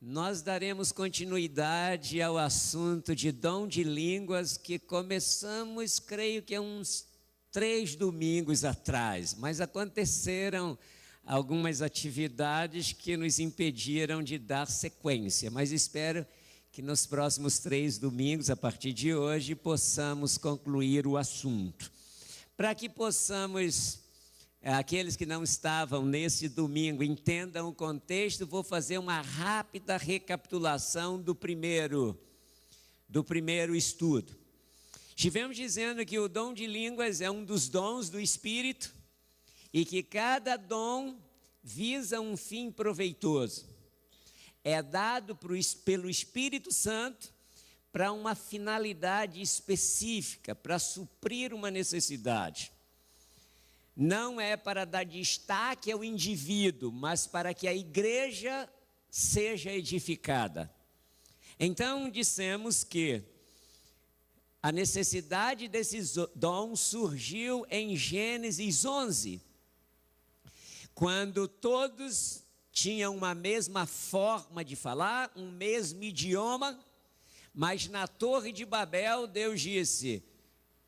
Nós daremos continuidade ao assunto de dom de línguas que começamos, creio que há uns 3 domingos atrás, mas aconteceram algumas atividades que nos impediram de dar sequência, mas espero que nos próximos 3 domingos, a partir de hoje, possamos concluir o assunto. Para que possamos, aqueles que não estavam nesse domingo, entendam o contexto, vou fazer uma rápida recapitulação do primeiro estudo. Estivemos dizendo que o dom de línguas é um dos dons do Espírito e que cada dom visa um fim proveitoso. É dado pelo Espírito Santo para uma finalidade específica, para suprir uma necessidade. Não é para dar destaque ao indivíduo, mas para que a igreja seja edificada. Então, dissemos que a necessidade desses dons surgiu em Gênesis 11, quando todos tinham uma mesma forma de falar, um mesmo idioma, mas na Torre de Babel Deus disse: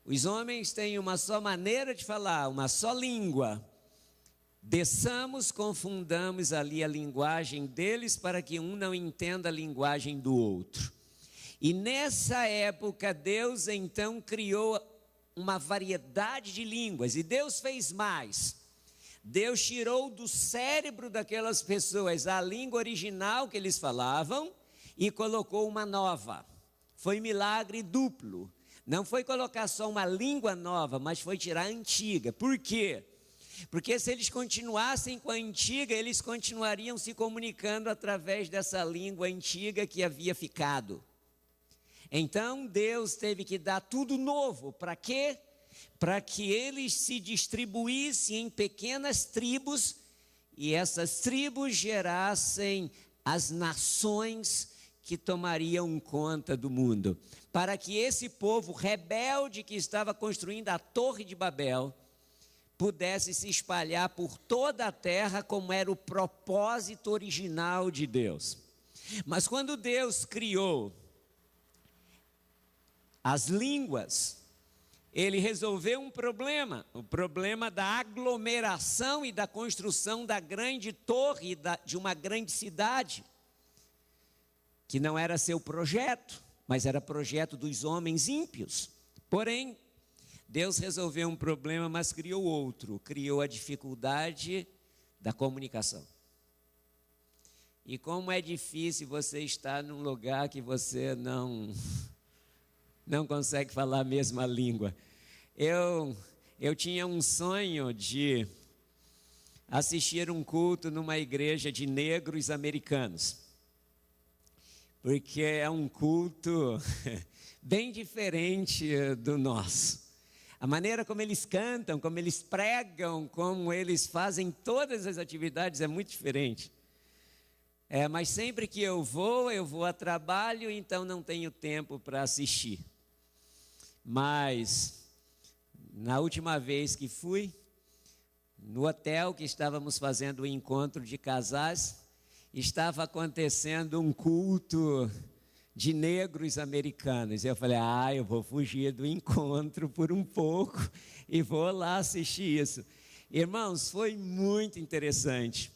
os homens têm uma só maneira de falar, uma só língua. Desçamos, confundamos ali a linguagem deles para que um não entenda a linguagem do outro. E nessa época Deus então criou uma variedade de línguas, e Deus fez mais. Deus tirou do cérebro daquelas pessoas a língua original que eles falavam e colocou uma nova. Foi milagre duplo. Não foi colocar só uma língua nova, mas foi tirar a antiga. Por quê? Porque se eles continuassem com a antiga, eles continuariam se comunicando através dessa língua antiga que havia ficado. Então Deus teve que dar tudo novo. Para quê? Para que eles se distribuíssem em pequenas tribos e essas tribos gerassem as nações que tomariam conta do mundo. Para que esse povo rebelde que estava construindo a Torre de Babel pudesse se espalhar por toda a terra, como era o propósito original de Deus. Mas quando Deus criou as línguas, Ele resolveu um problema, o problema da aglomeração e da construção da grande torre de uma grande cidade, que não era seu projeto, mas era projeto dos homens ímpios. Porém, Deus resolveu um problema, mas criou outro, criou a dificuldade da comunicação. E como é difícil você estar num lugar que você não consegue falar a mesma língua. Eu tinha um sonho de assistir um culto numa igreja de negros americanos, porque é um culto bem diferente do nosso. A maneira como eles cantam, como eles pregam, como eles fazem todas as atividades é muito diferente. Mas sempre que eu vou a trabalho, então não tenho tempo para assistir. Mas na última vez que fui, no hotel que estávamos fazendo o encontro de casais, estava acontecendo um culto de negros americanos. Eu falei, eu vou fugir do encontro por um pouco e vou lá assistir isso. Irmãos, foi muito interessante.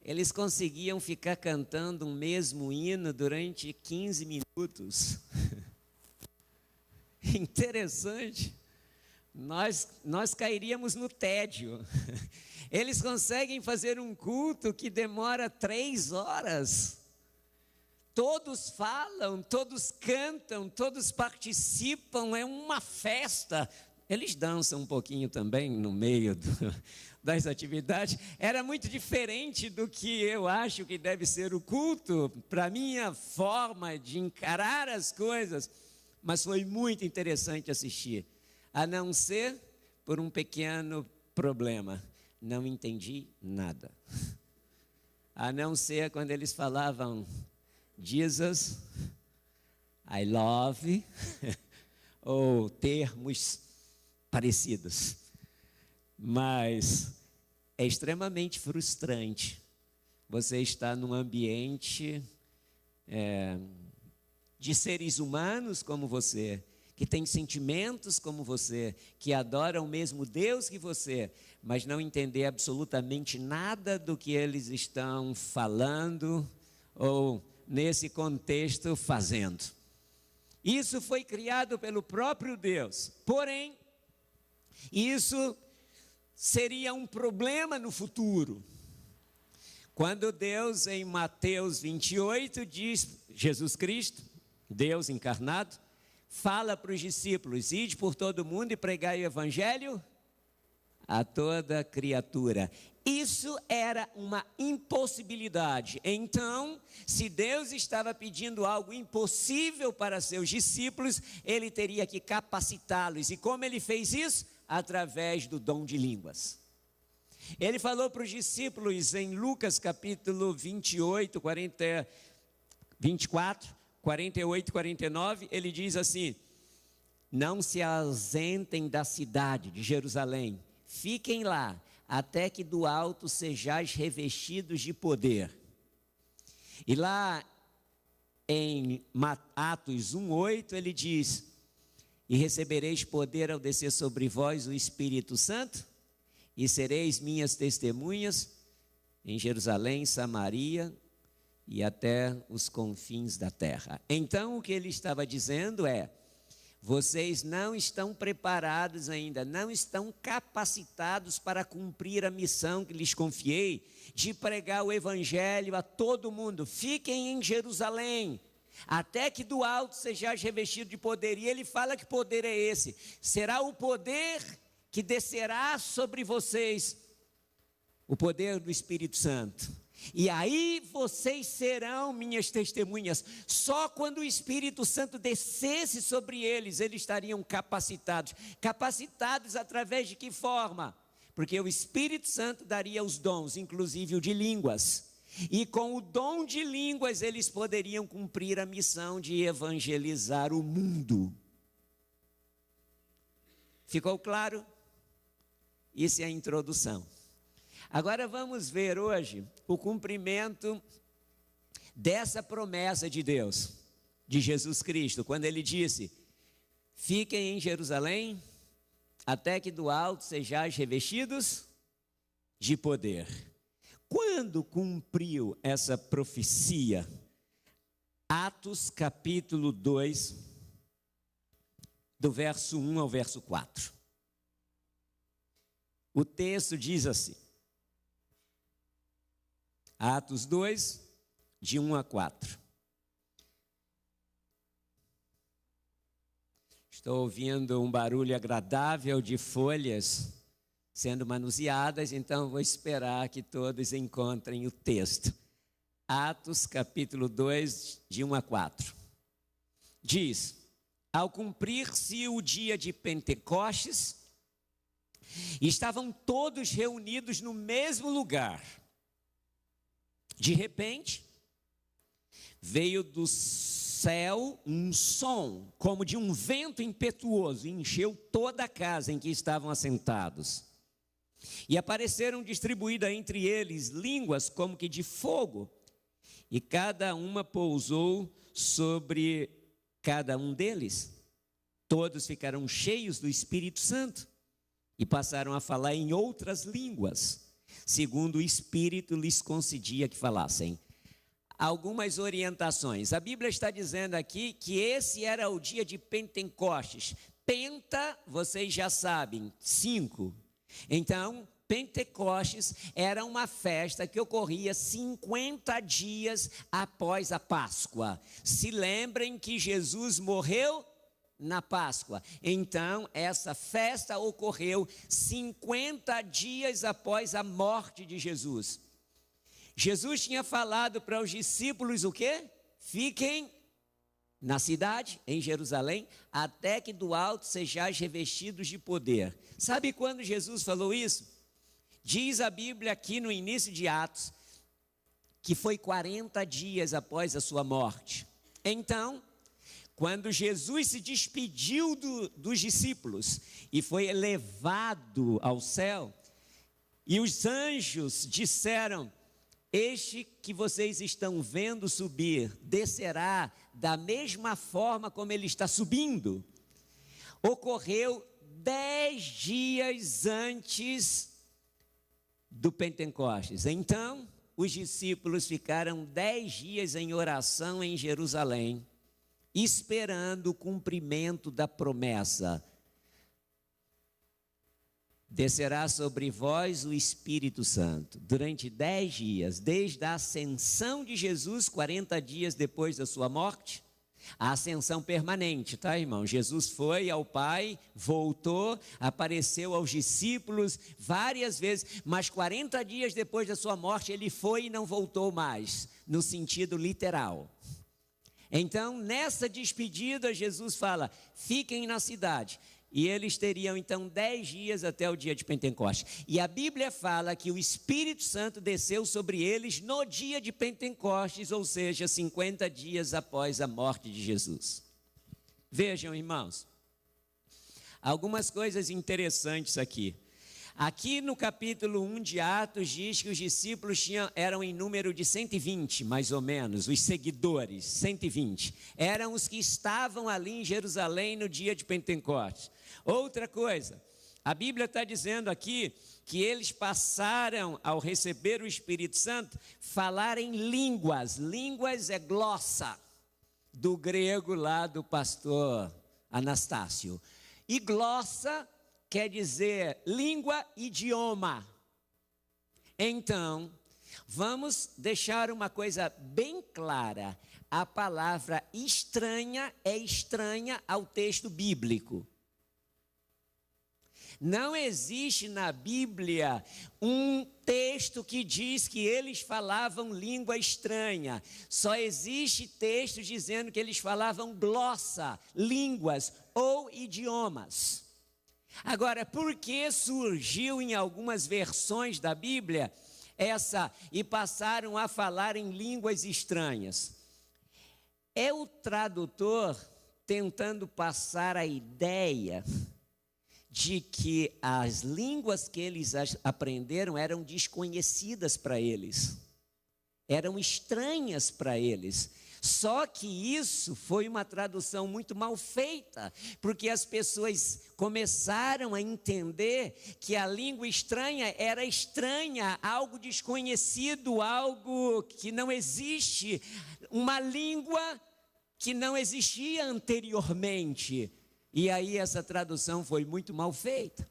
Eles conseguiam ficar cantando um mesmo hino durante 15 minutos. Interessante. Nós cairíamos no tédio. Eles conseguem fazer um culto que demora 3 horas. Todos falam, todos cantam, todos participam, é uma festa. Eles dançam um pouquinho também no meio das atividades. Era muito diferente do que eu acho que deve ser o culto, para minha forma de encarar as coisas. Mas foi muito interessante assistir, a não ser por um pequeno problema. Não entendi nada. A não ser quando eles falavam Jesus, I love, ou termos parecidos. Mas É extremamente frustrante. Você está num ambiente de seres humanos como você, que tem sentimentos como você, que adoram o mesmo Deus que você, mas não entender absolutamente nada do que eles estão falando ou, nesse contexto, fazendo. Isso foi criado pelo próprio Deus, porém, isso seria um problema no futuro. Quando Deus, em Mateus 28, diz, Jesus Cristo, Deus encarnado, fala para os discípulos: ide por todo mundo e pregai o evangelho a toda criatura. Isso era uma impossibilidade. Então, se Deus estava pedindo algo impossível para seus discípulos, ele teria que capacitá-los. E como ele fez isso? Através do dom de línguas. Ele falou para os discípulos em Lucas capítulo 28, 24, 48 e 49, ele diz assim: não se ausentem da cidade de Jerusalém, fiquem lá, até que do alto sejais revestidos de poder. E lá em Atos 1:8 ele diz: e recebereis poder ao descer sobre vós o Espírito Santo, e sereis minhas testemunhas em Jerusalém, Samaria e até os confins da terra. Então o que ele estava dizendo é: vocês não estão preparados ainda, não estão capacitados para cumprir a missão que lhes confiei, de pregar o evangelho a todo mundo. Fiquem em Jerusalém, até que do alto sejais revestido de poder. E ele fala que poder é esse: será o poder que descerá sobre vocês, o poder do Espírito Santo. E aí vocês serão minhas testemunhas. Só quando o Espírito Santo descesse sobre eles, eles estariam capacitados. Capacitados através de que forma? Porque o Espírito Santo daria os dons, inclusive o de línguas. E com o dom de línguas eles poderiam cumprir a missão de evangelizar o mundo. Ficou claro? Isso é a introdução. Agora vamos ver hoje o cumprimento dessa promessa de Deus, de Jesus Cristo, quando ele disse: fiquem em Jerusalém, até que do alto sejais revestidos de poder. Quando cumpriu essa profecia? Atos capítulo 2, do verso 1 ao verso 4. O texto diz assim, Atos 2, de 1 a 4. Estou ouvindo um barulho agradável de folhas sendo manuseadas, então vou esperar que todos encontrem o texto. Atos capítulo 2, de 1 a 4. Diz: ao cumprir-se o dia de Pentecostes, estavam todos reunidos no mesmo lugar. De repente, veio do céu um som, como de um vento impetuoso, e encheu toda a casa em que estavam assentados. E apareceram distribuídas entre eles línguas como que de fogo, e cada uma pousou sobre cada um deles. Todos ficaram cheios do Espírito Santo e passaram a falar em outras línguas, segundo o Espírito lhes concedia que falassem. Algumas orientações. A Bíblia está dizendo aqui que esse era o dia de Pentecostes. Penta, vocês já sabem, 5. Então, Pentecostes era uma festa que ocorria 50 dias após a Páscoa. Se lembrem que Jesus morreu na Páscoa. Então, essa festa ocorreu 50 dias após a morte de Jesus. Jesus tinha falado para os discípulos o quê? Fiquem na cidade, em Jerusalém, até que do alto sejais revestidos de poder. Sabe quando Jesus falou isso? Diz a Bíblia aqui no início de Atos, que foi 40 dias após a sua morte. Então, quando Jesus se despediu dos discípulos e foi elevado ao céu, E os anjos disseram: este que vocês estão vendo subir, descerá da mesma forma como ele está subindo. Ocorreu 10 dias antes do Pentecostes. Então, os discípulos ficaram 10 dias em oração em Jerusalém, esperando o cumprimento da promessa. Descerá sobre vós o Espírito Santo. Durante 10 dias, desde a ascensão de Jesus, 40 dias depois da sua morte, a ascensão permanente, tá, irmão? Jesus foi ao Pai, voltou, apareceu aos discípulos várias vezes, mas 40 dias depois da sua morte, ele foi e não voltou mais, no sentido literal. Então, nessa despedida, Jesus fala: fiquem na cidade. E eles teriam então 10 dias até o dia de Pentecostes. E a Bíblia fala que o Espírito Santo desceu sobre eles no dia de Pentecostes, ou seja, 50 dias após a morte de Jesus. Vejam, irmãos, algumas coisas interessantes aqui. Aqui no capítulo 1 de Atos diz que os discípulos eram em número de 120, mais ou menos, os seguidores, 120. Eram os que estavam ali em Jerusalém no dia de Pentecostes. Outra coisa, a Bíblia está dizendo aqui que eles passaram, ao receber o Espírito Santo, falar em línguas. Línguas é glossa, do grego lá do pastor Anastácio. E glossa quer dizer língua, idioma. Então, vamos deixar uma coisa bem clara. A palavra estranha é estranha ao texto bíblico. Não existe na Bíblia um texto que diz que eles falavam língua estranha. Só existe texto dizendo que eles falavam glossa, línguas ou idiomas. Agora, por que surgiu em algumas versões da Bíblia e passaram a falar em línguas estranhas? É o tradutor tentando passar a ideia de que as línguas que eles aprenderam eram desconhecidas para eles, eram estranhas para eles. Só que isso foi uma tradução muito mal feita, porque as pessoas começaram a entender que a língua estranha era estranha, algo desconhecido, algo que não existe, uma língua que não existia anteriormente. E aí essa tradução foi muito mal feita.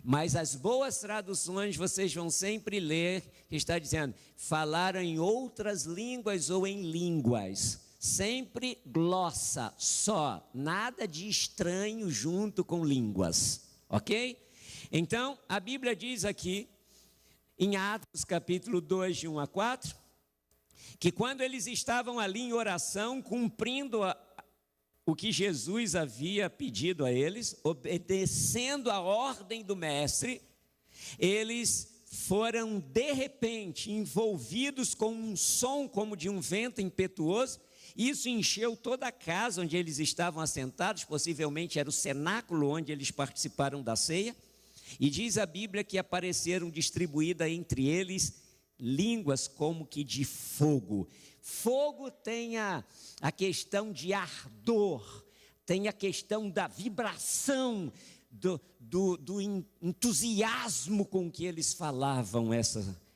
Mas as boas traduções vocês vão sempre ler, que está dizendo, falaram em outras línguas ou em línguas. Sempre glossa, só, nada de estranho junto com línguas, ok? Então, a Bíblia diz aqui, em Atos capítulo 2, de 1 a 4, que quando eles estavam ali em oração, cumprindo o que Jesus havia pedido a eles, obedecendo a ordem do mestre, eles foram de repente envolvidos com um som como de um vento impetuoso. Isso encheu toda a casa onde eles estavam assentados, possivelmente era o cenáculo onde eles participaram da ceia. E diz a Bíblia que apareceram distribuídas entre eles línguas como que de fogo. Fogo tem a questão de ardor, tem a questão da vibração, do entusiasmo com que eles falavam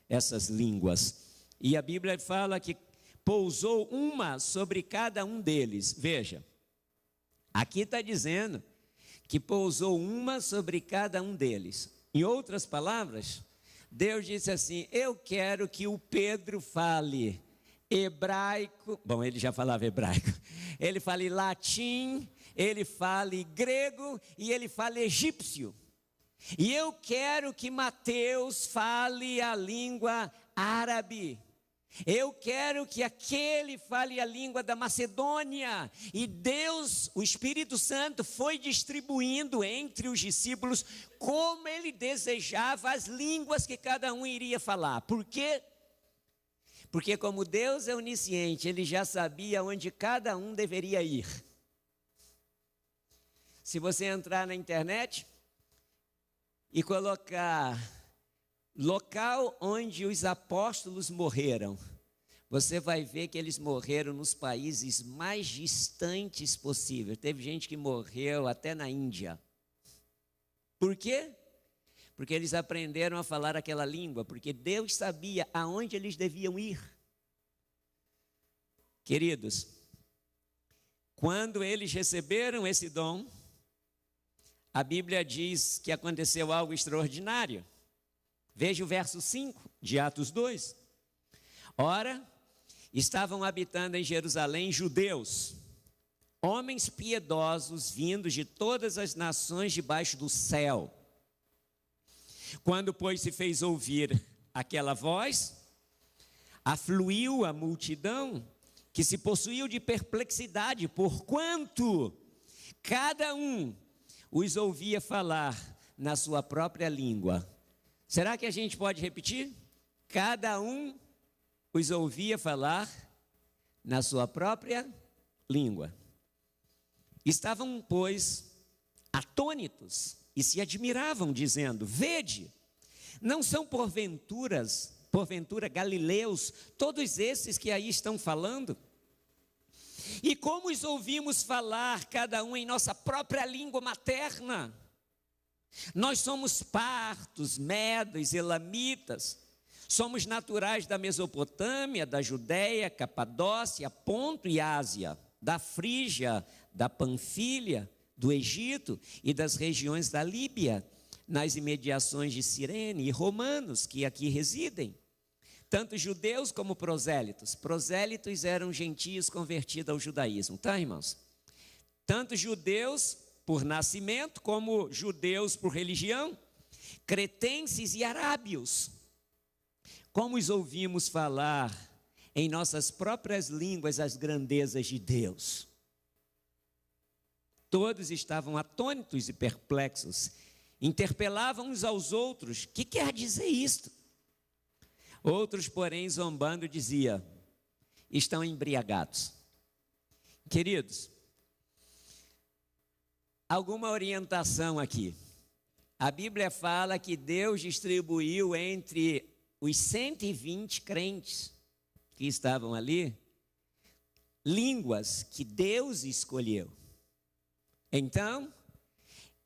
essas línguas. E a Bíblia fala que pousou uma sobre cada um deles. Veja, aqui está dizendo que pousou uma sobre cada um deles. Em outras palavras, Deus disse assim: eu quero que o Pedro fale hebraico, bom, ele já falava hebraico, ele fale latim, ele fale grego e ele fale egípcio. E eu quero que Mateus fale a língua árabe. Eu quero que aquele fale a língua da Macedônia. E Deus, o Espírito Santo, foi distribuindo entre os discípulos como ele desejava as línguas que cada um iria falar. Por quê? Porque como Deus é onisciente, ele já sabia onde cada um deveria ir. Se você entrar na internet e colocar local onde os apóstolos morreram, você vai ver que eles morreram nos países mais distantes possíveis. Teve gente que morreu até na Índia. Por quê? Porque eles aprenderam a falar aquela língua, porque Deus sabia aonde eles deviam ir. Queridos, quando eles receberam esse dom, a Bíblia diz que aconteceu algo extraordinário. Veja o verso 5 de Atos 2. Ora, estavam habitando em Jerusalém judeus, homens piedosos vindos de todas as nações debaixo do céu. Quando, pois, se fez ouvir aquela voz, afluiu a multidão, que se possuiu de perplexidade, porquanto cada um os ouvia falar na sua própria língua. Será que a gente pode repetir? Cada um os ouvia falar na sua própria língua. Estavam, pois, atônitos e se admiravam, dizendo: vede, não são porventura galileus todos esses que aí estão falando? E como os ouvimos falar, cada um em nossa própria língua materna? Nós somos partos, medos, elamitas, somos naturais da Mesopotâmia, da Judéia, Capadócia, Ponto e Ásia, da Frígia, da Panfilha, do Egito e das regiões da Líbia, nas imediações de Cirene, e romanos que aqui residem, tanto judeus como prosélitos. Prosélitos eram gentios convertidos ao judaísmo, tá, irmãos? Tanto judeus por nascimento, como judeus por religião, cretenses e arábios. Como os ouvimos falar em nossas próprias línguas as grandezas de Deus? Todos estavam atônitos e perplexos, interpelavam uns aos outros: que quer dizer isto? Outros, porém, zombando, diziam: estão embriagados. Queridos, alguma orientação aqui. A Bíblia fala que Deus distribuiu entre os 120 crentes que estavam ali línguas que Deus escolheu. Então,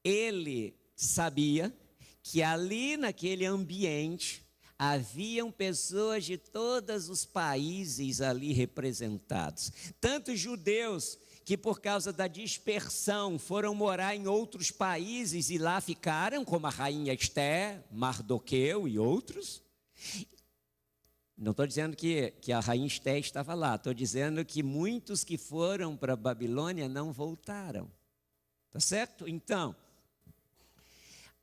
ele sabia que ali naquele ambiente haviam pessoas de todos os países ali representados. Tanto judeus que por causa da dispersão foram morar em outros países e lá ficaram, como a rainha Esté, Mardoqueu e outros. Não estou dizendo que a rainha Esté estava lá, estou dizendo que muitos que foram para a Babilônia não voltaram. Tá certo? Então,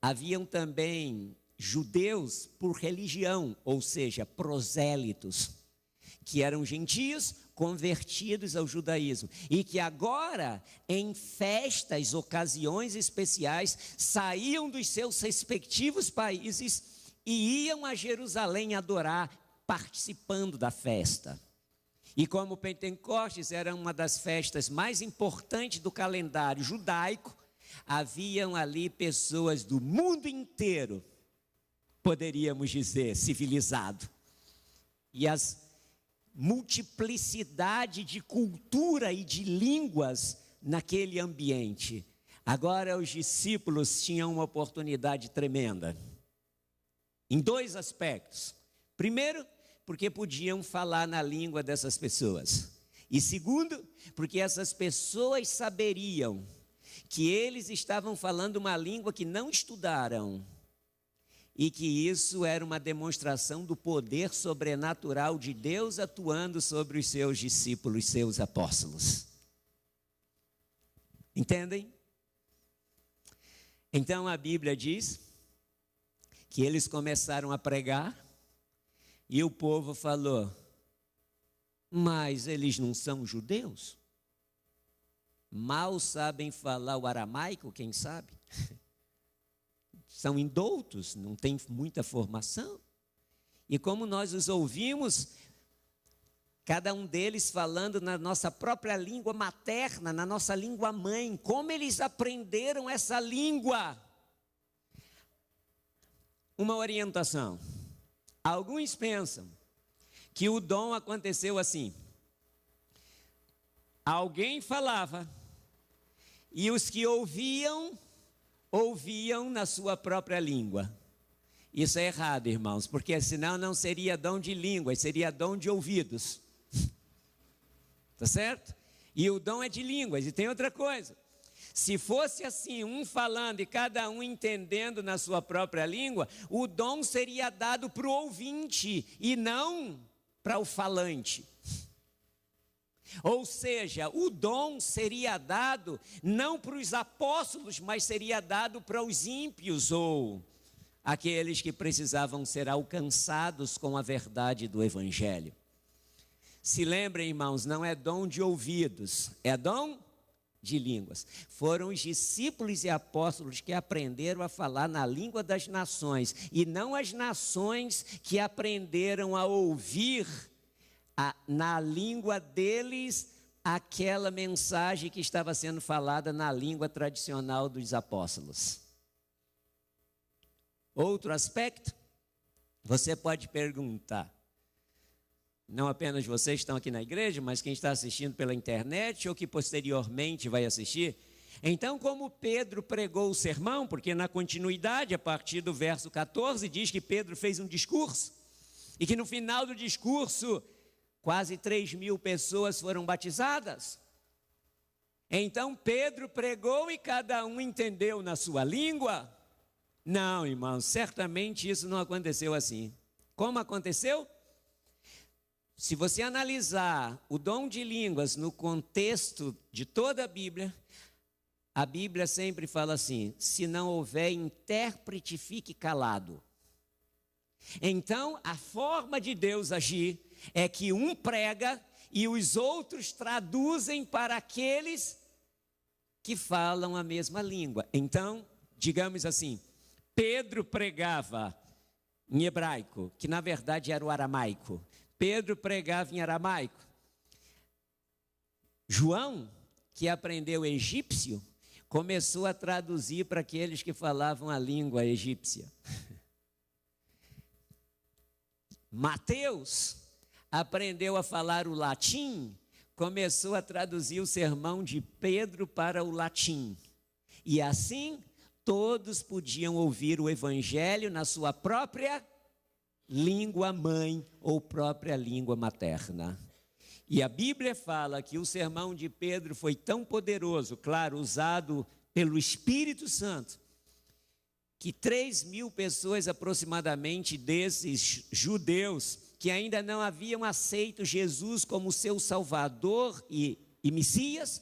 haviam também judeus por religião, ou seja, prosélitos, que eram gentios convertidos ao judaísmo e que agora, em festas, ocasiões especiais, saíam dos seus respectivos países e iam a Jerusalém adorar, participando da festa. E como Pentecostes era uma das festas mais importantes do calendário judaico, haviam ali pessoas do mundo inteiro, poderíamos dizer, civilizado. E as multiplicidade de cultura e de línguas naquele ambiente. Agora os discípulos tinham uma oportunidade tremenda, em dois aspectos. Primeiro, porque podiam falar na língua dessas pessoas. E segundo, porque essas pessoas saberiam que eles estavam falando uma língua que não estudaram e que isso era uma demonstração do poder sobrenatural de Deus atuando sobre os seus discípulos, seus apóstolos. Entendem? Então a Bíblia diz que eles começaram a pregar e o povo falou: mas eles não são judeus? Mal sabem falar o aramaico, quem sabe? São indoutos, não têm muita formação. E como nós os ouvimos, cada um deles falando na nossa própria língua materna, na nossa língua mãe, como eles aprenderam essa língua? Uma orientação. Alguns pensam que o dom aconteceu assim. Alguém falava e os que ouviam na sua própria língua. Isso é errado, irmãos, porque senão não seria dom de línguas, seria dom de ouvidos. Tá certo? E o dom é de línguas. E tem outra coisa. Se fosse assim, um falando e cada um entendendo na sua própria língua, o dom seria dado para o ouvinte e não para o falante. Ou seja, o dom seria dado não para os apóstolos, mas seria dado para os ímpios ou aqueles que precisavam ser alcançados com a verdade do Evangelho. Se lembrem, irmãos, não é dom de ouvidos, é dom de línguas. Foram os discípulos e apóstolos que aprenderam a falar na língua das nações, e não as nações que aprenderam a ouvir na língua deles aquela mensagem que estava sendo falada na língua tradicional dos apóstolos. Outro aspecto, você pode perguntar, não apenas vocês que estão aqui na igreja, mas quem está assistindo pela internet ou que posteriormente vai assistir. Então, como Pedro pregou o sermão, porque na continuidade, a partir do verso 14, diz que Pedro fez um discurso, e que no final do discurso, quase 3.000 pessoas foram batizadas. Então, Pedro pregou e cada um entendeu na sua língua? Não, irmãos, certamente isso não aconteceu assim. Como aconteceu? Se você analisar o dom de línguas no contexto de toda a Bíblia sempre fala assim: se não houver intérprete, fique calado. Então, a forma de Deus agir é que um prega e os outros traduzem para aqueles que falam a mesma língua. Então, digamos assim, Pedro pregava em hebraico, que na verdade era o aramaico. Pedro pregava em aramaico. João, que aprendeu egípcio, começou a traduzir para aqueles que falavam a língua egípcia. Mateus aprendeu a falar o latim, começou a traduzir o sermão de Pedro para o latim. E assim, todos podiam ouvir o evangelho na sua própria língua mãe ou própria língua materna. E a Bíblia fala que o sermão de Pedro foi tão poderoso, claro, usado pelo Espírito Santo, que 3.000 pessoas aproximadamente desses judeus que ainda não haviam aceito Jesus como seu Salvador e Messias,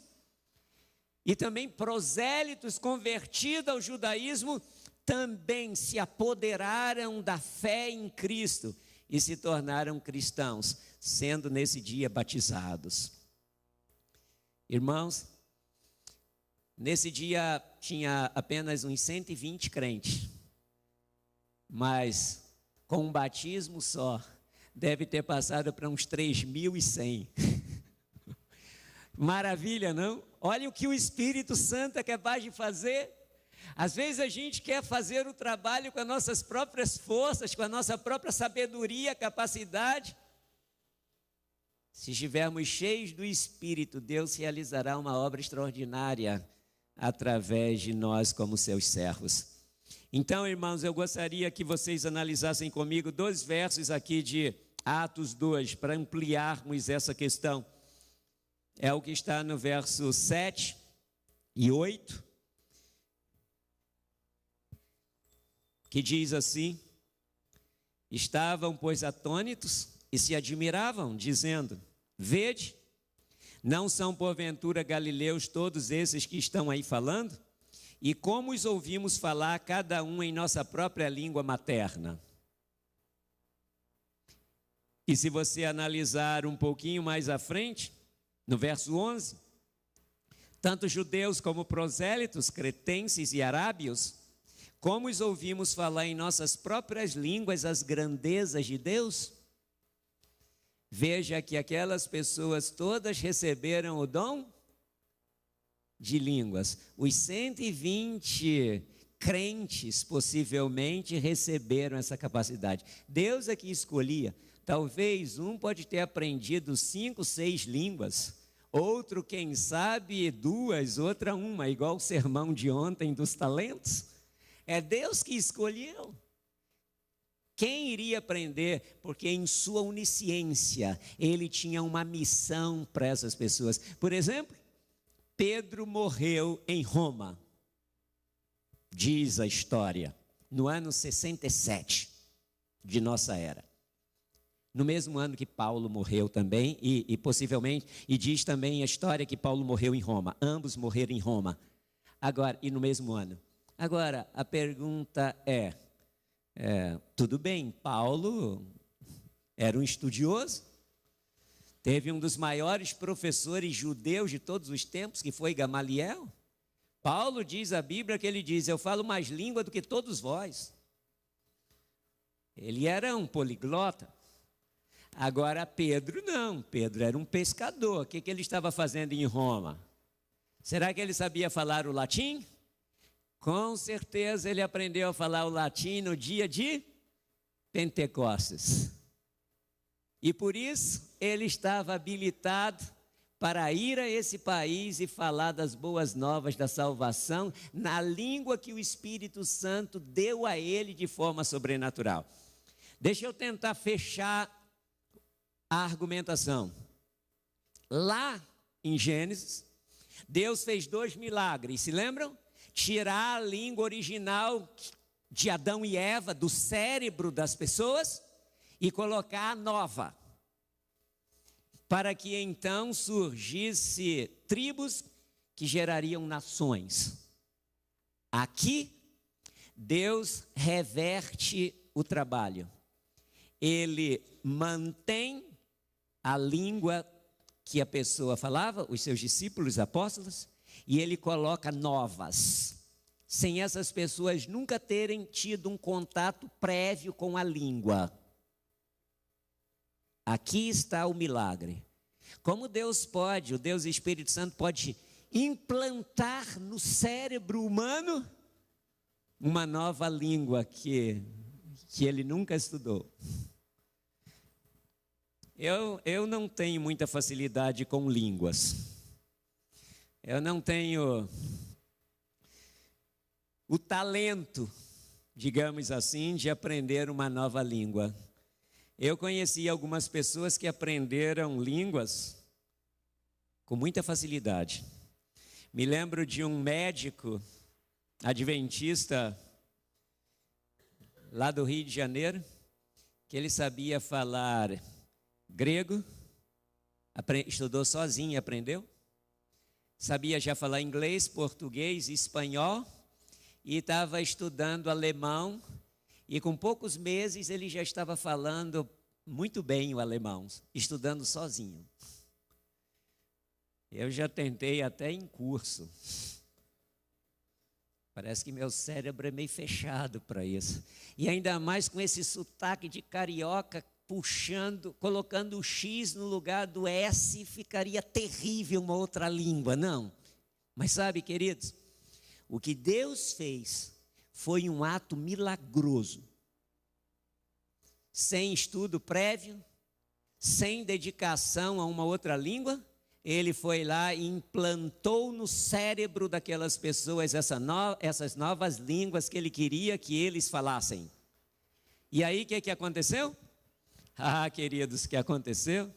e também prosélitos convertidos ao judaísmo, também se apoderaram da fé em Cristo e se tornaram cristãos, sendo nesse dia batizados. Irmãos, nesse dia tinha apenas uns 120 crentes, mas com um batismo só, deve ter passado para uns 3.100. Maravilha, não? Olha o que o Espírito Santo é capaz de fazer. Às vezes a gente quer fazer o trabalho com as nossas próprias forças, com a nossa própria sabedoria, capacidade. Se estivermos cheios do Espírito, Deus realizará uma obra extraordinária através de nós como seus servos. Então, irmãos, eu gostaria que vocês analisassem comigo 2 versos aqui de Atos 2, para ampliarmos essa questão. É o que está no verso 7 e 8, que diz assim: estavam, pois, atônitos e se admiravam, dizendo: vede, não são porventura galileus todos esses que estão aí falando? E como os ouvimos falar, cada um em nossa própria língua materna? E se você analisar um pouquinho mais à frente, no verso 11, tanto judeus como prosélitos, cretenses e arábios, como os ouvimos falar em nossas próprias línguas as grandezas de Deus? Veja que aquelas pessoas todas receberam o dom de línguas. Os 120 crentes possivelmente receberam essa capacidade. Deus é que escolhia. Talvez um pode ter aprendido 5, 6 línguas, outro, quem sabe, 2, outra uma, igual o sermão de ontem dos talentos. É Deus que escolheu. Quem iria aprender? Porque em sua onisciência, ele tinha uma missão para essas pessoas. Por exemplo, Pedro morreu em Roma, diz a história, no ano 67 de nossa era. No mesmo ano que Paulo morreu também, e possivelmente, e diz também a história que Paulo morreu em Roma. Ambos morreram em Roma. Agora, e no mesmo ano. Agora, a pergunta tudo bem, Paulo era um estudioso, teve um dos maiores professores judeus de todos os tempos, que foi Gamaliel. Paulo diz a Bíblia que ele diz, eu falo mais língua do que todos vós. Ele era um poliglota. Agora Pedro não, Pedro era um pescador. O que ele estava fazendo em Roma? Será que ele sabia falar o latim? Com certeza ele aprendeu a falar o latim no dia de Pentecostes. E por isso ele estava habilitado para ir a esse país e falar das boas novas da salvação na língua que o Espírito Santo deu a ele de forma sobrenatural. Deixa eu tentar fechar a argumentação. Lá em Gênesis, Deus fez 2 milagres, se lembram? Tirar a língua original de Adão e Eva do cérebro das pessoas e colocar a nova, para que então surgisse tribos que gerariam nações. Aqui, Deus reverte o trabalho. Ele mantém a língua que a pessoa falava, os seus discípulos, apóstolos, e ele coloca novas, sem essas pessoas nunca terem tido um contato prévio com a língua. Aqui está o milagre. Como Deus pode, o Deus Espírito Santo pode implantar no cérebro humano uma nova língua que ele nunca estudou. Eu não tenho muita facilidade com línguas. Eu não tenho o talento, digamos assim, de aprender uma nova língua. Eu conheci algumas pessoas que aprenderam línguas com muita facilidade. Me lembro de um médico adventista lá do Rio de Janeiro, que ele sabia falar grego, estudou sozinho e aprendeu. Sabia já falar inglês, português e espanhol, e estava estudando alemão, e com poucos meses ele já estava falando muito bem o alemão, estudando sozinho. Eu já tentei até em curso. Parece que meu cérebro é meio fechado para isso. E ainda mais com esse sotaque de carioca, puxando, colocando o X no lugar do S, ficaria terrível uma outra língua, não. Mas sabe, queridos, o que Deus fez foi um ato milagroso. Sem estudo prévio, sem dedicação a uma outra língua, ele foi lá e implantou no cérebro daquelas pessoas essas novas línguas que ele queria que eles falassem. E aí o que aconteceu? Queridos, o que aconteceu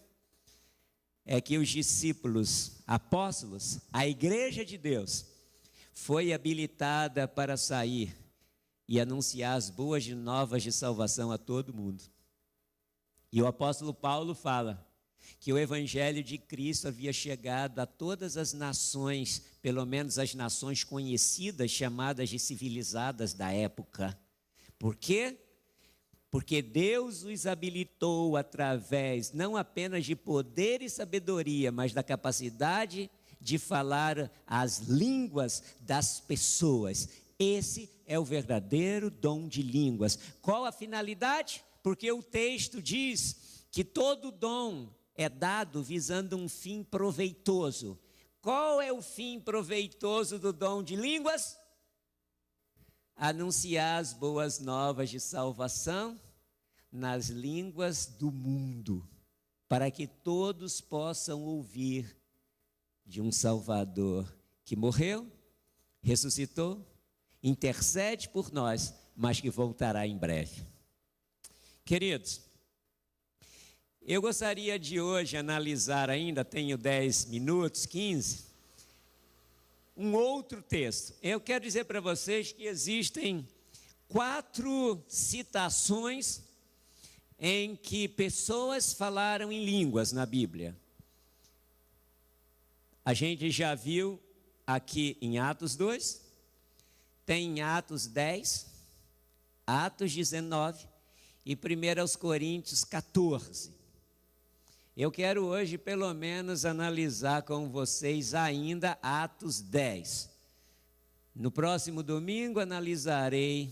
é que os discípulos, apóstolos, a igreja de Deus, foi habilitada para sair e anunciar as boas novas de salvação a todo mundo. E o apóstolo Paulo fala que o evangelho de Cristo havia chegado a todas as nações, pelo menos as nações conhecidas, chamadas de civilizadas da época. Por quê? Porque Deus os habilitou através não apenas de poder e sabedoria, mas da capacidade de falar as línguas das pessoas. Esse é o verdadeiro dom de línguas. Qual a finalidade? Porque o texto diz que todo dom é dado visando um fim proveitoso. Qual é o fim proveitoso do dom de línguas? anunciar as boas novas de salvação nas línguas do mundo, para que todos possam ouvir de um Salvador que morreu, ressuscitou, intercede por nós, mas que voltará em breve. Queridos, eu gostaria de hoje analisar ainda, tenho 10 minutos, 15, um outro texto. Eu quero dizer para vocês que existem 4 citações em que pessoas falaram em línguas na Bíblia. A gente já viu aqui em Atos 2, tem em Atos 10, Atos 19 e 1 Coríntios 14. Eu quero hoje pelo menos analisar com vocês ainda Atos 10. No próximo domingo analisarei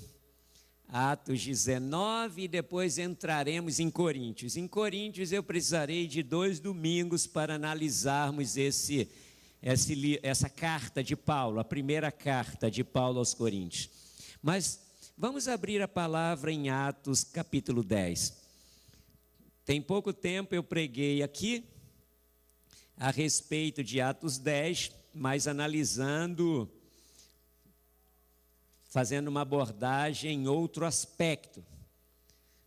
Atos 19 e depois entraremos em Coríntios. Em Coríntios eu precisarei de 2 domingos para analisarmos essa carta de Paulo, a primeira carta de Paulo aos Coríntios. Mas vamos abrir a palavra em Atos capítulo 10. Tem pouco tempo eu preguei aqui a respeito de Atos 10, mas analisando, fazendo uma abordagem em outro aspecto,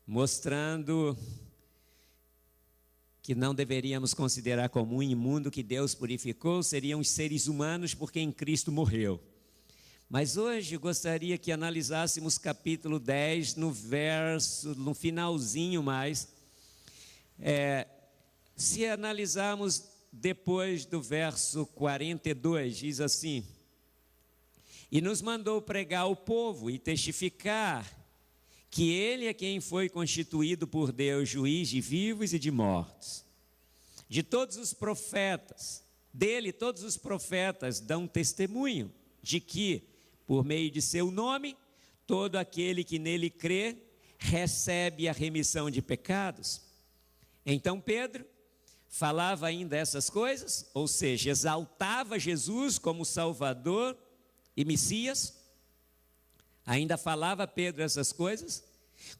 mostrando que não deveríamos considerar como um imundo que Deus purificou, seriam os seres humanos por quem Cristo morreu. Mas hoje gostaria que analisássemos capítulo 10, no finalzinho mais. Se analisarmos depois do verso 42, diz assim: e nos mandou pregar ao povo e testificar que ele é quem foi constituído por Deus juiz de vivos e de mortos. De todos os profetas, dele todos os profetas dão testemunho de que, por meio de seu nome, todo aquele que nele crê recebe a remissão de pecados. Então Pedro falava ainda essas coisas, ou seja, exaltava Jesus como Salvador e Messias. Ainda falava Pedro essas coisas,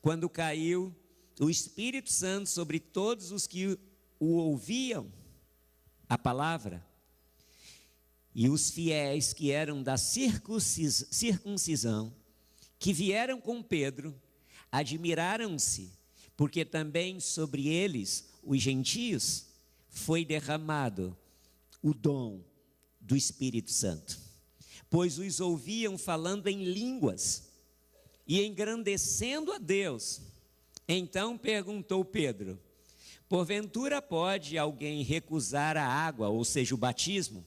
quando caiu o Espírito Santo sobre todos os que o ouviam, a palavra. E os fiéis que eram da circuncisão, que vieram com Pedro, admiraram-se, porque também sobre eles, os gentios, foi derramado o dom do Espírito Santo. Pois os ouviam falando em línguas e engrandecendo a Deus. Então perguntou Pedro: porventura pode alguém recusar a água, ou seja, o batismo,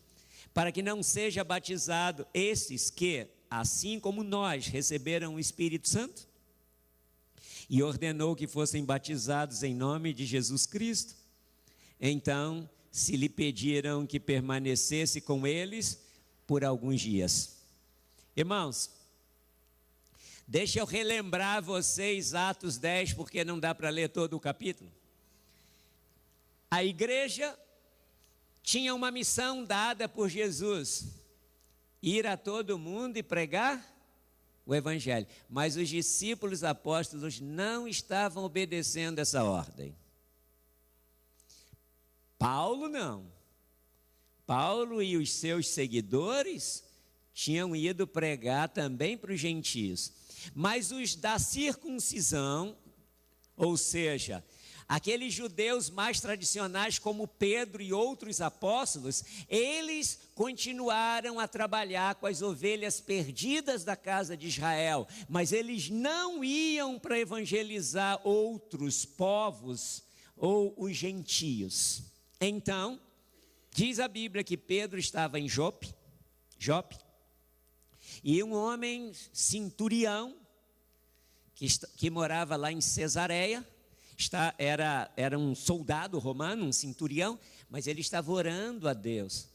para que não seja batizado esses que, assim como nós, receberam o Espírito Santo? E ordenou que fossem batizados em nome de Jesus Cristo. Então se lhe pediram que permanecesse com eles por alguns dias. Irmãos, deixa eu relembrar a vocês Atos 10, porque não dá para ler todo o capítulo. A igreja tinha uma missão dada por Jesus: ir a todo mundo e pregar o evangelho. Mas os discípulos apóstolos não estavam obedecendo essa ordem. Paulo não. Paulo e os seus seguidores tinham ido pregar também para os gentios. Mas os da circuncisão, ou seja, aqueles judeus mais tradicionais como Pedro e outros apóstolos, eles continuaram a trabalhar com as ovelhas perdidas da casa de Israel, mas eles não iam para evangelizar outros povos ou os gentios. Então, diz a Bíblia que Pedro estava em Jope, e um homem centurião, que morava lá em Cesareia, era um soldado romano, um centurião, mas ele estava orando a Deus.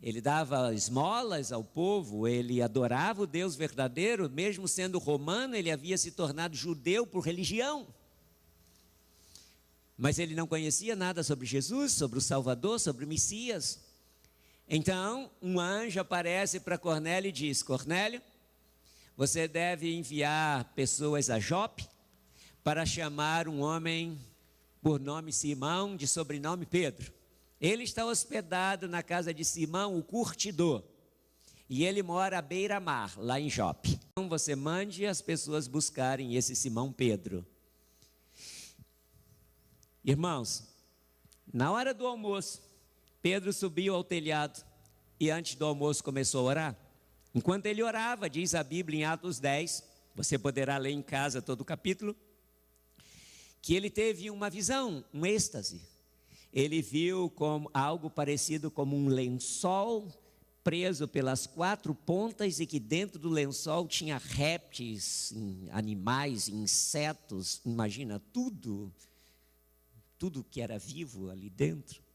Ele dava esmolas ao povo, ele adorava o Deus verdadeiro, mesmo sendo romano, ele havia se tornado judeu por religião. Mas ele não conhecia nada sobre Jesus, sobre o Salvador, sobre o Messias. Então, um anjo aparece para Cornélio e diz: Cornélio, você deve enviar pessoas a Jope para chamar um homem por nome Simão, de sobrenome Pedro. Ele está hospedado na casa de Simão, o curtidor, e ele mora à beira-mar, lá em Jope. Então você mande as pessoas buscarem esse Simão Pedro. Irmãos, na hora do almoço, Pedro subiu ao telhado e antes do almoço começou a orar. Enquanto ele orava, diz a Bíblia em Atos 10, você poderá ler em casa todo o capítulo, que ele teve uma visão, um êxtase. Ele viu como algo parecido como um lençol preso pelas 4 pontas e que dentro do lençol tinha répteis, animais, insetos, imagina tudo que era vivo ali dentro.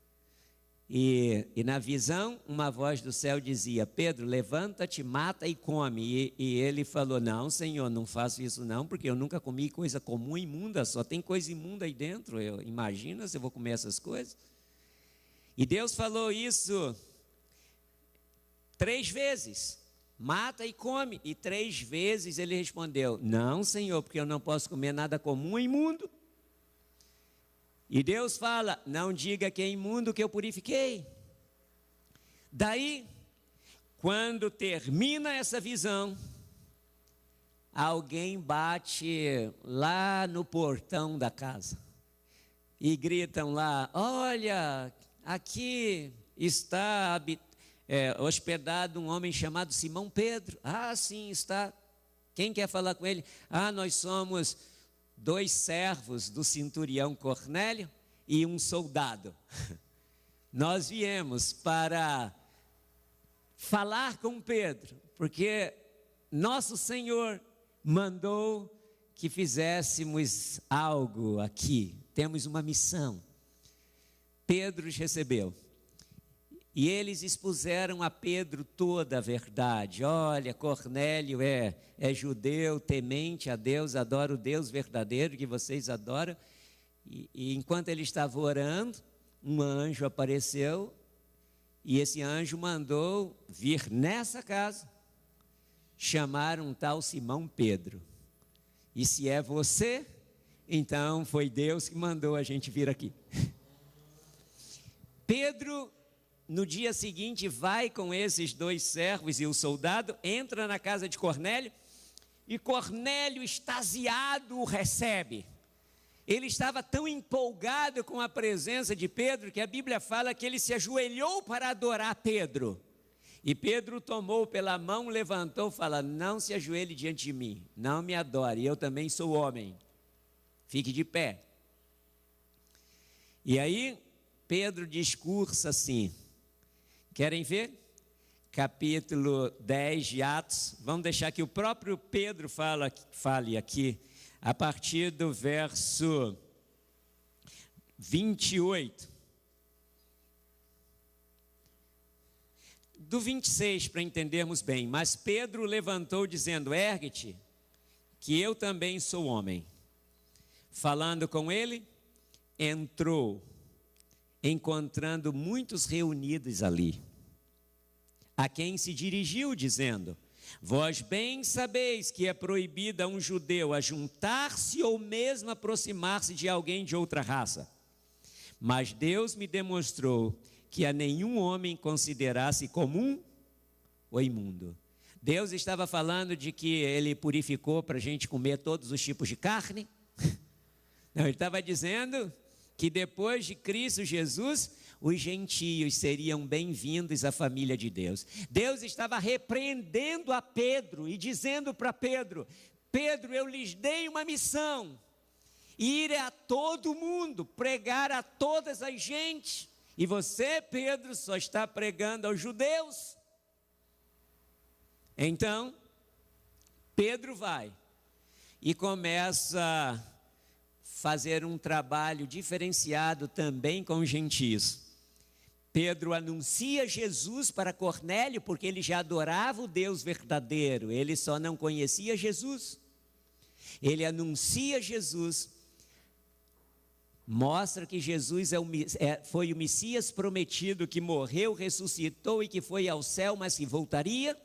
E na visão, uma voz do céu dizia: Pedro, levanta-te, mata e come. E ele falou: não, Senhor, não faço isso não, porque eu nunca comi coisa comum e imunda, só tem coisa imunda aí dentro. Imagina se eu vou comer essas coisas. E Deus falou isso 3 vezes: mata e come. E 3 vezes ele respondeu: não, Senhor, porque eu não posso comer nada comum e imundo. E Deus fala: não diga que é imundo que eu purifiquei. Daí, quando termina essa visão, alguém bate lá no portão da casa e gritam lá: olha, aqui está hospedado um homem chamado Simão Pedro. Ah, sim, está. Quem quer falar com ele? Ah, nós somos 2 servos do centurião Cornélio e um soldado. Nós viemos para falar com Pedro, porque nosso Senhor mandou que fizéssemos algo aqui. Temos uma missão. Pedro os recebeu. E eles expuseram a Pedro toda a verdade. Olha, Cornélio é judeu, temente a Deus, adora o Deus verdadeiro que vocês adoram. E enquanto ele estava orando, um anjo apareceu. E esse anjo mandou vir nessa casa chamar um tal Simão Pedro. E se é você, então foi Deus que mandou a gente vir aqui. Pedro, no dia seguinte, vai com esses 2 servos e o soldado, entra na casa de Cornélio, e Cornélio, extasiado, o recebe. Ele estava tão empolgado com a presença de Pedro, que a Bíblia fala que ele se ajoelhou para adorar Pedro. E Pedro tomou pela mão, levantou e falou: não se ajoelhe diante de mim, não me adore, eu também sou homem, fique de pé. E aí, Pedro discursa assim. Querem ver? Capítulo 10 de Atos. Vamos deixar que o próprio Pedro fale aqui, a partir do verso 28. Do 26, para entendermos bem. Mas Pedro levantou dizendo: ergue-te, que eu também sou homem. Falando com ele, entrou, encontrando muitos reunidos ali, a quem se dirigiu dizendo: vós bem sabeis que é proibido a um judeu ajuntar-se ou mesmo aproximar-se de alguém de outra raça. Mas Deus me demonstrou que a nenhum homem considerasse comum ou imundo. Deus estava falando de que ele purificou para a gente comer todos os tipos de carne. Não, ele estava dizendo que depois de Cristo Jesus, os gentios seriam bem-vindos à família de Deus. Deus estava repreendendo a Pedro e dizendo para Pedro: Pedro, eu lhes dei uma missão, ir a todo mundo, pregar a todas as gentes, e você, Pedro, só está pregando aos judeus. Então, Pedro vai e começa fazer um trabalho diferenciado também com os gentios. Pedro anuncia Jesus para Cornélio, porque ele já adorava o Deus verdadeiro, ele só não conhecia Jesus. Ele anuncia Jesus, mostra que Jesus foi o Messias prometido, que morreu, ressuscitou e que foi ao céu, mas que voltaria,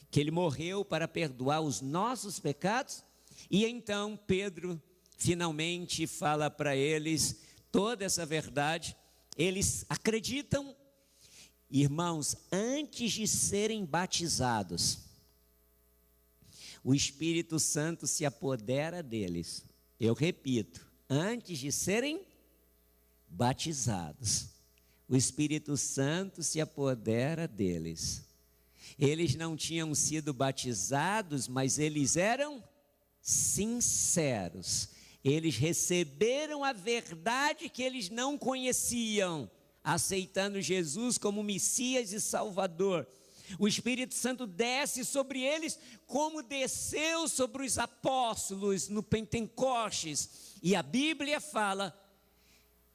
que ele morreu para perdoar os nossos pecados. E então Pedro finalmente fala para eles toda essa verdade. Eles acreditam. Irmãos, antes de serem batizados, o Espírito Santo se apodera deles. Eu repito, antes de serem batizados, o Espírito Santo se apodera deles. Eles não tinham sido batizados, mas eles eram sinceros. Eles receberam a verdade que eles não conheciam, aceitando Jesus como Messias e Salvador. O Espírito Santo desce sobre eles como desceu sobre os apóstolos no Pentecostes. E a Bíblia fala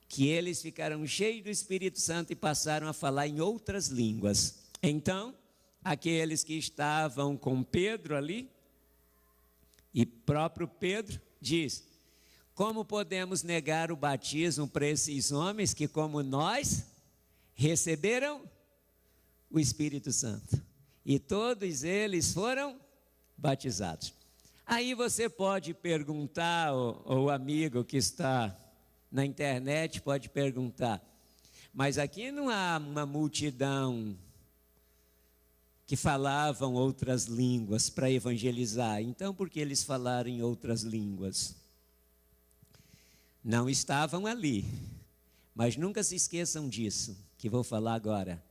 que eles ficaram cheios do Espírito Santo e passaram a falar em outras línguas. Então, aqueles que estavam com Pedro ali, e próprio Pedro diz: como podemos negar o batismo para esses homens que, como nós, receberam o Espírito Santo? E todos eles foram batizados. Aí você pode perguntar, ou o amigo que está na internet pode perguntar: mas aqui não há uma multidão que falavam outras línguas para evangelizar, então por que eles falaram em outras línguas? Não estavam ali, mas nunca se esqueçam disso, que vou falar agora.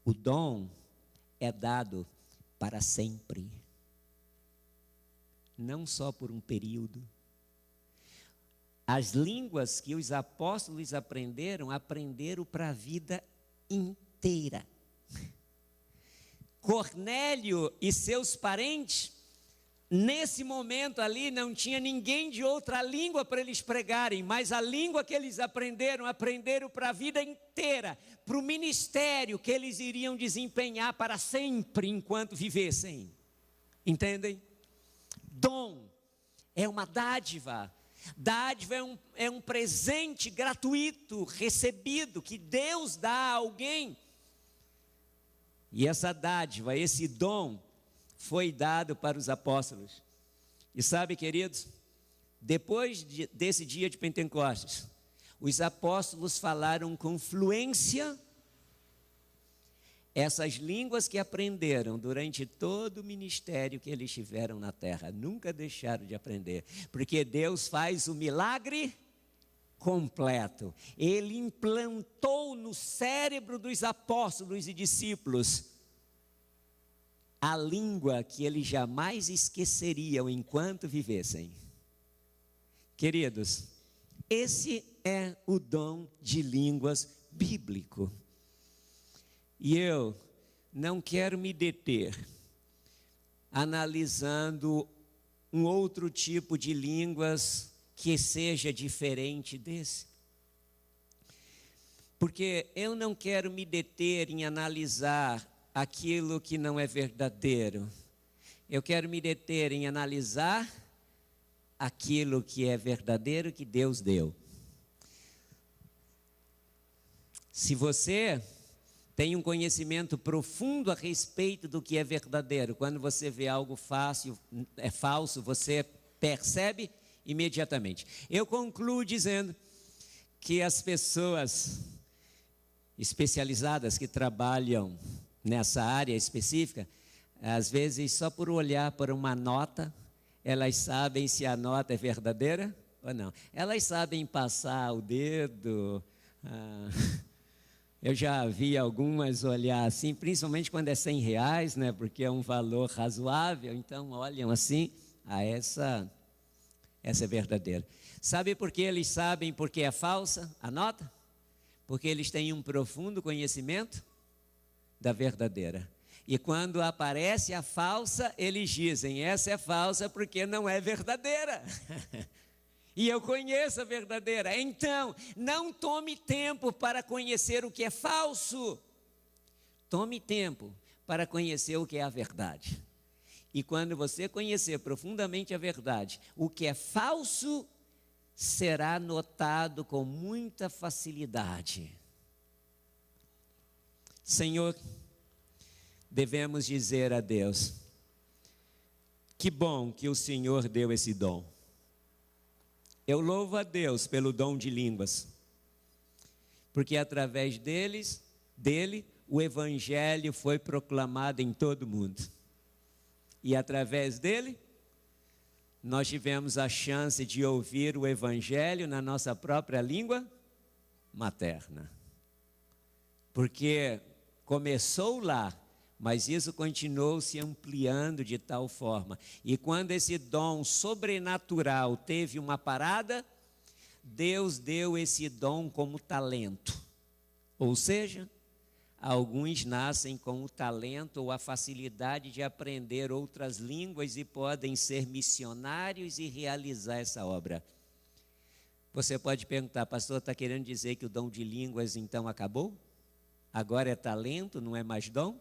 O dom é dado para sempre, não só por um período. As línguas que os apóstolos aprenderam para a vida inteira. Cornélio e seus parentes, nesse momento ali, não tinha ninguém de outra língua para eles pregarem, mas a língua que eles aprenderam para a vida inteira, para o ministério que eles iriam desempenhar para sempre enquanto vivessem. Entendem? Dom é uma dádiva. Dádiva é um presente gratuito, recebido, que Deus dá a alguém. E essa dádiva, esse dom, foi dado para os apóstolos. E sabe, queridos, depois desse dia de Pentecostes, os apóstolos falaram com fluência essas línguas que aprenderam durante todo o ministério que eles tiveram na terra. Nunca deixaram de aprender, porque Deus faz o milagre completo. Ele implantou no cérebro dos apóstolos e discípulos a língua que eles jamais esqueceriam enquanto vivessem. Queridos, esse é o dom de línguas bíblico. E eu não quero me deter analisando um outro tipo de línguas que seja diferente desse. Porque eu não quero me deter em analisar aquilo que não é verdadeiro. Eu quero me deter em analisar aquilo que é verdadeiro que Deus deu. Se você tem um conhecimento profundo a respeito do que é verdadeiro, quando você vê algo falso, você percebe imediatamente. Eu concluo dizendo que as pessoas especializadas que trabalham nessa área específica, às vezes só por olhar para uma nota, elas sabem se a nota é verdadeira ou não. Elas sabem passar o dedo. Eu já vi algumas olhar assim, principalmente quando é R$100, né? Porque é um valor razoável, então olham assim, essa é verdadeira. Sabe por que eles sabem porque é falsa a nota? Porque eles têm um profundo conhecimento da verdadeira. E quando aparece a falsa, eles dizem: essa é falsa porque não é verdadeira. E eu conheço a verdadeira. Então, não tome tempo para conhecer o que é falso. Tome tempo para conhecer o que é a verdade. E quando você conhecer profundamente a verdade, o que é falso será notado com muita facilidade. Senhor, devemos dizer a Deus: que bom que o Senhor deu esse dom. Eu louvo a Deus pelo dom de línguas, porque através dele, o Evangelho foi proclamado em todo o mundo. E através dele, nós tivemos a chance de ouvir o Evangelho na nossa própria língua materna. Porque começou lá, mas isso continuou se ampliando de tal forma. E quando esse dom sobrenatural teve uma parada, Deus deu esse dom como talento. Ou seja, alguns nascem com o talento ou a facilidade de aprender outras línguas e podem ser missionários e realizar essa obra. Você pode perguntar: pastor, está querendo dizer que o dom de línguas então acabou? Agora é talento, não é mais dom?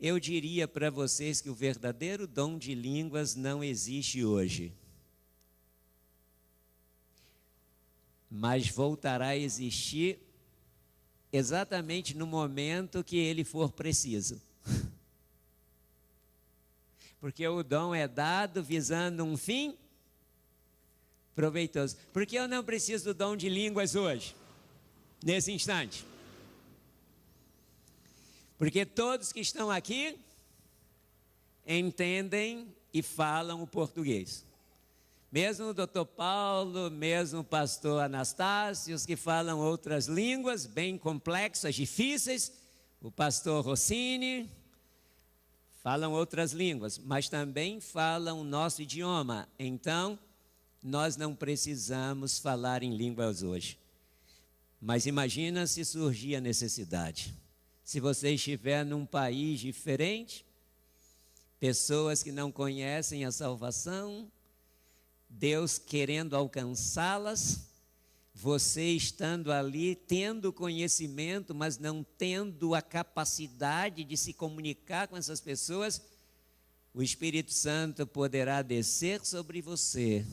Eu diria para vocês que o verdadeiro dom de línguas não existe hoje, mas voltará a existir exatamente no momento que ele for preciso. Porque o dom é dado visando um fim proveitoso. Por que eu não preciso do dom de línguas hoje, nesse instante? Porque todos que estão aqui entendem e falam o português. Mesmo o doutor Paulo, mesmo o pastor Anastácio, os que falam outras línguas bem complexas, difíceis, o pastor Rossini, falam outras línguas, mas também falam o nosso idioma. Então, nós não precisamos falar em línguas hoje. Mas imagina se surgir a necessidade. Se você estiver num país diferente, pessoas que não conhecem a salvação, Deus querendo alcançá-las, você estando ali, tendo conhecimento, mas não tendo a capacidade de se comunicar com essas pessoas, o Espírito Santo poderá descer sobre você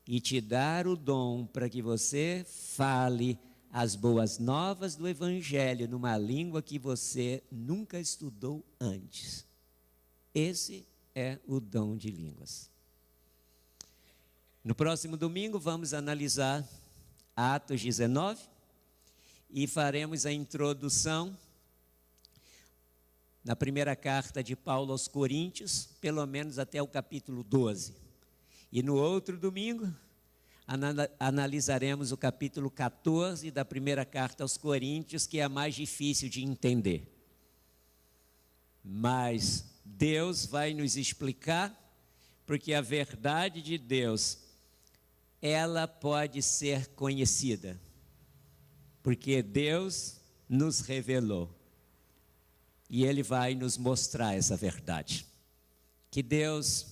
e te dar o dom para que você fale as boas novas do Evangelho numa língua que você nunca estudou antes. Esse é o dom de línguas. No próximo domingo vamos analisar Atos 19 e faremos a introdução na primeira carta de Paulo aos Coríntios, pelo menos até o capítulo 12. E no outro domingo analisaremos o capítulo 14 da primeira carta aos Coríntios, que é a mais difícil de entender. Mas Deus vai nos explicar, porque a verdade de Deus, ela pode ser conhecida, porque Deus nos revelou e Ele vai nos mostrar essa verdade. Que Deus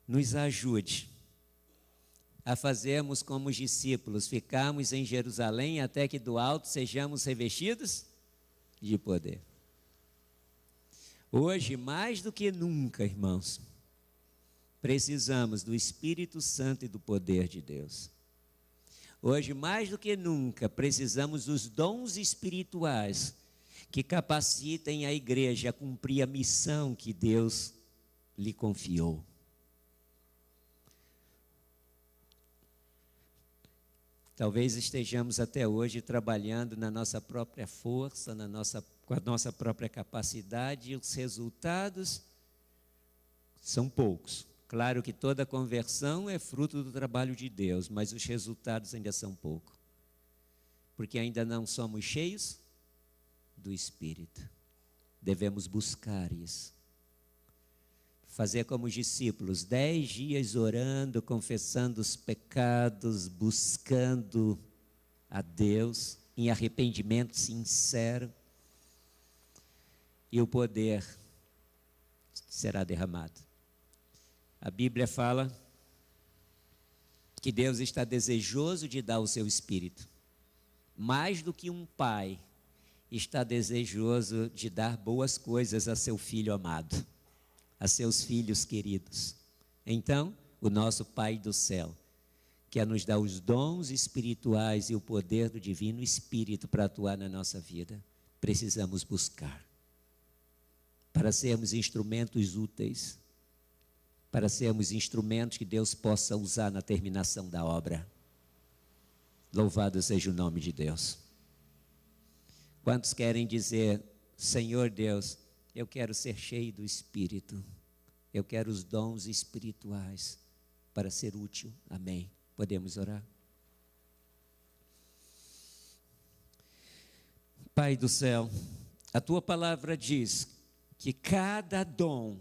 nos ajude a fazermos como os discípulos, ficarmos em Jerusalém até que do alto sejamos revestidos de poder. Hoje, mais do que nunca, irmãos, precisamos do Espírito Santo e do poder de Deus. Hoje, mais do que nunca, precisamos dos dons espirituais que capacitem a igreja a cumprir a missão que Deus lhe confiou. Talvez estejamos até hoje trabalhando na nossa própria força, com a nossa própria capacidade, e os resultados são poucos. Claro que toda conversão é fruto do trabalho de Deus, mas os resultados ainda são poucos, porque ainda não somos cheios do Espírito. Devemos buscar isso. Fazer como os discípulos, 10 dias orando, confessando os pecados, buscando a Deus em arrependimento sincero, e o poder será derramado. A Bíblia fala que Deus está desejoso de dar o seu Espírito, mais do que um pai está desejoso de dar boas coisas a seu filho amado, a seus filhos queridos. Então, o nosso Pai do céu quer nos dar os dons espirituais e o poder do Divino Espírito para atuar na nossa vida. precisamos buscar para sermos instrumentos úteis, para sermos instrumentos que Deus possa usar na terminação da obra. Louvado seja o nome de Deus. Quantos querem dizer: Senhor Deus, eu quero ser cheio do Espírito, eu quero os dons espirituais para ser útil? Amém. Podemos orar? Pai do céu, a tua palavra diz que cada dom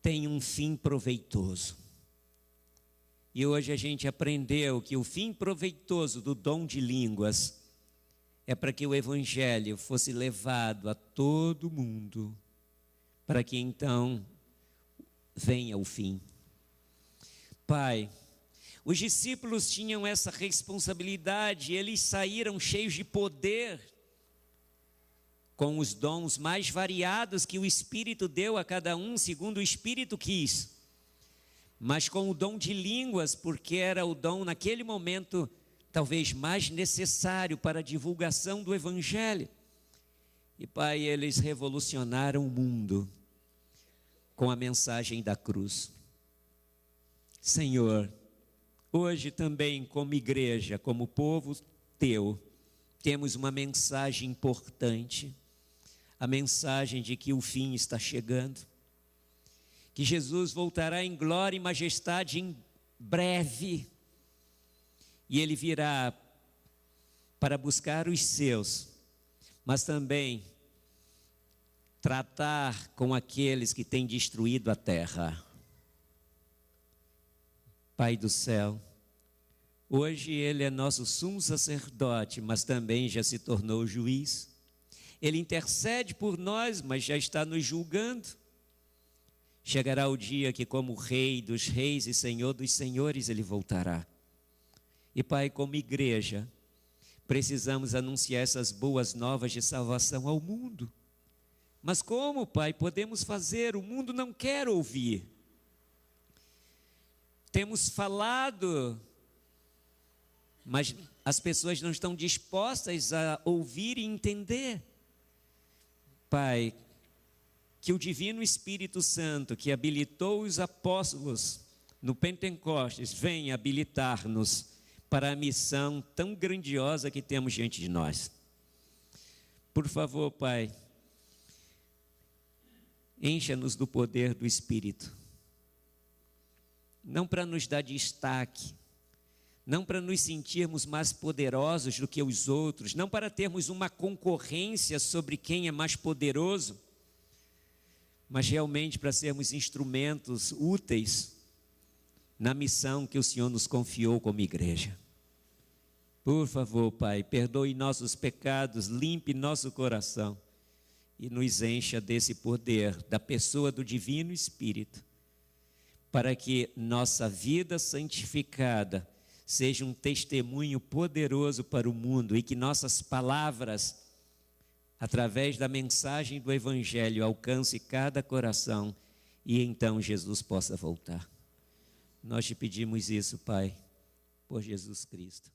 tem um fim proveitoso. E hoje a gente aprendeu que o fim proveitoso do dom de línguas é para que o evangelho fosse levado a todo mundo, para que então venha o fim. Pai, os discípulos tinham essa responsabilidade, eles saíram cheios de poder, com os dons mais variados que o Espírito deu a cada um, segundo o Espírito quis, mas com o dom de línguas, porque era o dom naquele momento talvez mais necessário para a divulgação do Evangelho. E Pai, eles revolucionaram o mundo com a mensagem da cruz. Senhor, hoje também como igreja, como povo teu, temos uma mensagem importante, a mensagem de que o fim está chegando, que Jesus voltará em glória e majestade em breve, e Ele virá para buscar os seus, mas também tratar com aqueles que têm destruído a terra. Pai do céu, hoje Ele é nosso sumo sacerdote, mas também já se tornou juiz. Ele intercede por nós, mas já está nos julgando. Chegará o dia que, como Rei dos reis e Senhor dos senhores, Ele voltará. E Pai, como igreja, precisamos anunciar essas boas novas de salvação ao mundo. Mas como, Pai, podemos fazer? O mundo não quer ouvir. Temos falado, mas as pessoas não estão dispostas a ouvir e entender. Pai, que o Divino Espírito Santo, que habilitou os apóstolos no Pentecostes, venha habilitar-nos para a missão tão grandiosa que temos diante de nós. Por favor, Pai, encha-nos do poder do Espírito. Não para nos dar destaque, não para nos sentirmos mais poderosos do que os outros, não para termos uma concorrência sobre quem é mais poderoso, mas realmente para sermos instrumentos úteis na missão que o Senhor nos confiou como igreja. Por favor, Pai, perdoe nossos pecados, limpe nosso coração e nos encha desse poder, da pessoa do Divino Espírito, para que nossa vida santificada seja um testemunho poderoso para o mundo e que nossas palavras, através da mensagem do Evangelho, alcance cada coração e então Jesus possa voltar. Nós te pedimos isso, Pai, por Jesus Cristo.